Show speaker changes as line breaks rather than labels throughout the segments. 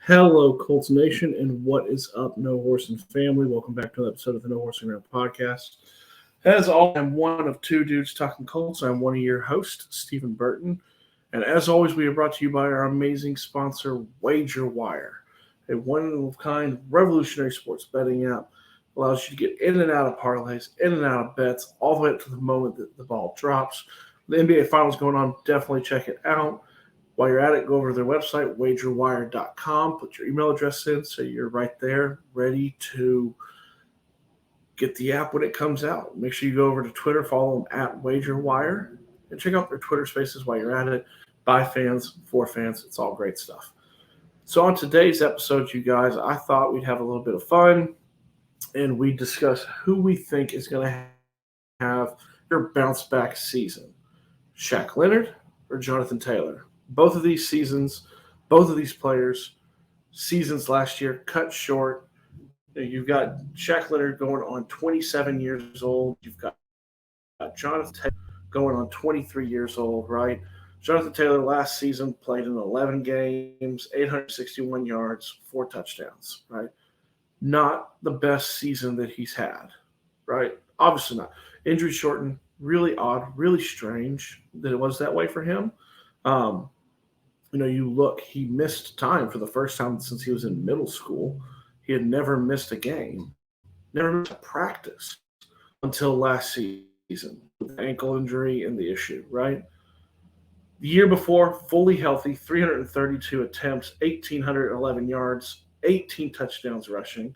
Hello, Colts Nation, and what is up, No Horse and Family? Welcome back to another episode of the No Horse and Around podcast. As always, I'm one of two dudes talking Colts. I'm one of your hosts, Stephen Burton. And as always, we are brought to you by our amazing sponsor, Wager Wire, a one-of-a-kind revolutionary sports betting app. Allows you to get in and out of parlays, in and out of bets, all the way up to the moment that the ball drops. The NBA Finals going on, definitely check it out. While you're at it, go over to their website, wagerwire.com, put your email address in so you're right there ready to get the app when it comes out. Make sure you go over to Twitter, follow them at WagerWire, and check out their Twitter spaces while you're at it. By fans, for fans, it's all great stuff. So on today's episode, you guys, I thought we'd have a little bit of fun, and we discuss who we think is going to have their bounce-back season, Shaq Leonard or Jonathan Taylor. Both of these seasons, both of these players, seasons last year cut short. You've got Shaq Leonard going on 27 years old. You've got Jonathan Taylor going on 23 years old, right? Jonathan Taylor last season played in 11 games, 861 yards, 4 touchdowns, right? Not the best season that he's had, right? Obviously not. Injury shortened, really odd, really strange that it was that way for him. You look, he missed time for the first time since he was in middle school. He had never missed a game, never missed a practice until last season with the ankle injury and the issue, right? The year before, fully healthy, 332 attempts, 1,811 yards, 18 touchdowns rushing,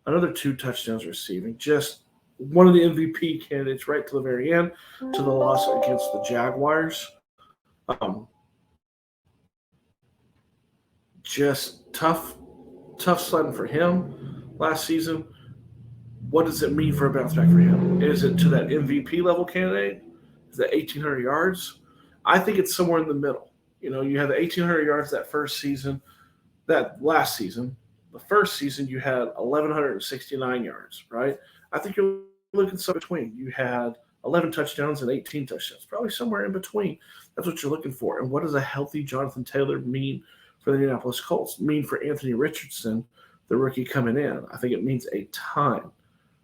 another 2 touchdowns receiving. Just one of the MVP candidates right to the very end, to the loss against the Jaguars. Just tough sledding for him last season. What does it mean for a bounce back for him? Is it to that MVP level candidate? Is that 1,800 yards? I think it's somewhere in the middle. You had the 1,800 yards that first season, that last season. The first season you had 1,169 yards, right? I think you're looking somewhere between. You had 11 touchdowns and 18 touchdowns, probably somewhere in between. That's what you're looking for. And what does a healthy Jonathan Taylor mean for the Indianapolis Colts, mean for Anthony Richardson, the rookie coming in? I think it means a ton,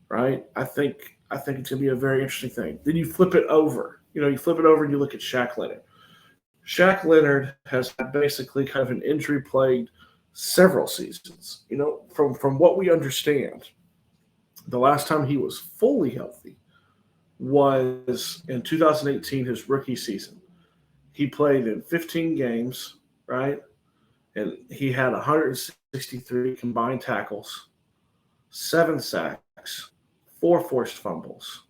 right? I think it's going to be a very interesting thing. Then you flip it over. You flip it over and you look at Shaq Leonard. Shaq Leonard has had basically kind of an injury-plagued several seasons. From what we understand, the last time he was fully healthy was in 2018, his rookie season. He played in 15 games, right? And he had 163 combined tackles, 7 sacks, 4 forced fumbles,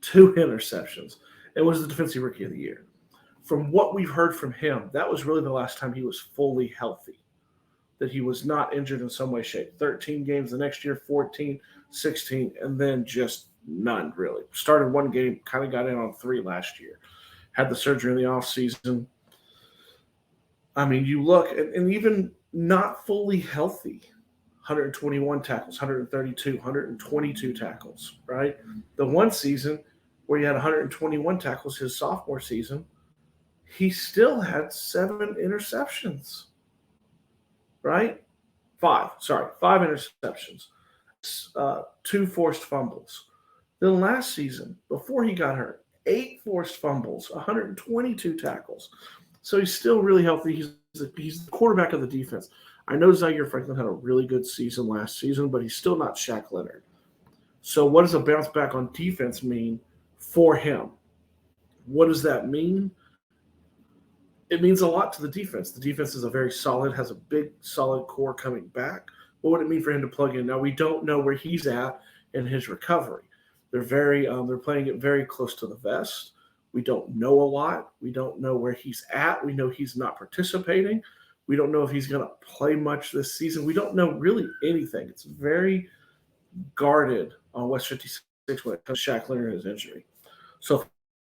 2 interceptions, and was the Defensive Rookie of the Year. From what we've heard from him, that was really the last time he was fully healthy, that he was not injured in some way, shape. 13 games the next year, 14, 16, and then just none, really. Started 1 game, kind of got in on 3 last year. Had the surgery in the offseason. I mean, you look, and even not fully healthy, 121 tackles, 132, 122 tackles, right? The one season where he had 121 tackles, his sophomore season, he still had 7 interceptions, right? 5 interceptions, 2 forced fumbles. Then last season, before he got hurt, 8 forced fumbles, 122 tackles. So he's still really healthy. He's the quarterback of the defense. I know Zaire Franklin had a really good season last season, but he's still not Shaq Leonard. So what does a bounce back on defense mean for him? What does that mean? It means a lot to the defense. The defense is has a big, solid core coming back. What would it mean for him to plug in? Now, we don't know where he's at in his recovery. They're playing it very close to the vest. We don't know a lot. We don't know where he's at. We know he's not participating. We don't know if he's going to play much this season. We don't know really anything. It's very guarded on West 56 when it comes to Shaq Leonard and his injury. So if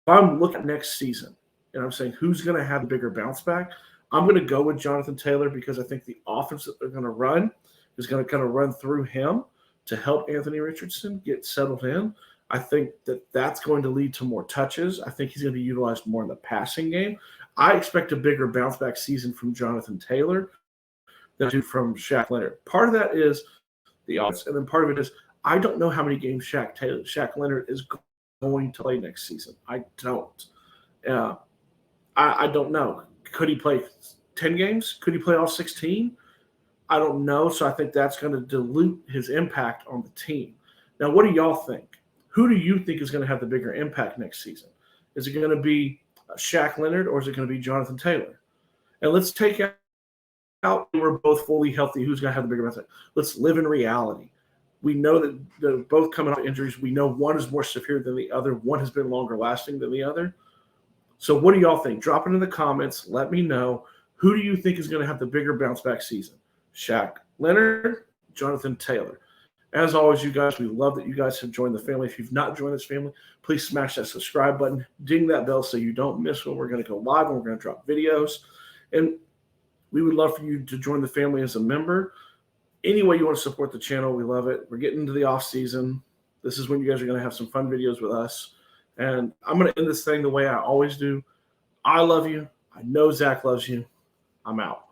I'm looking at next season and I'm saying who's going to have a bigger bounce back, I'm going to go with Jonathan Taylor because I think the offense that they're going to run is going to kind of run through him to help Anthony Richardson get settled in. I think that's going to lead to more touches. I think he's going to be utilized more in the passing game. I expect a bigger bounce back season from Jonathan Taylor from Shaq Leonard. Part of that is the odds, and then part of it is I don't know how many games Shaq Leonard is going to play next season. I don't. Uh, I don't know. Could he play 10 games? Could he play all 16? I don't know. So I think that's going to dilute his impact on the team. Now, what do y'all think? Who do you think is going to have the bigger impact next season? Is it going to be Shaq Leonard or is it going to be Jonathan Taylor? And let's take out we're both fully healthy. Who's going to have the bigger impact? Let's live in reality. We know that they're both coming off injuries. We know one is more severe than the other. One has been longer lasting than the other. So what do y'all think? Drop it in the comments. Let me know. Who do you think is going to have the bigger bounce back season? Shaq Leonard, Jonathan Taylor. As always, you guys, we love that you guys have joined the family. If you've not joined this family, please smash that subscribe button. Ding that bell so you don't miss when we're going to go live and we're going to drop videos. And we would love for you to join the family as a member. Any way you want to support the channel, we love it. We're getting into the off season. This is when you guys are going to have some fun videos with us. And I'm going to end this thing the way I always do. I love you. I know Zach loves you. I'm out.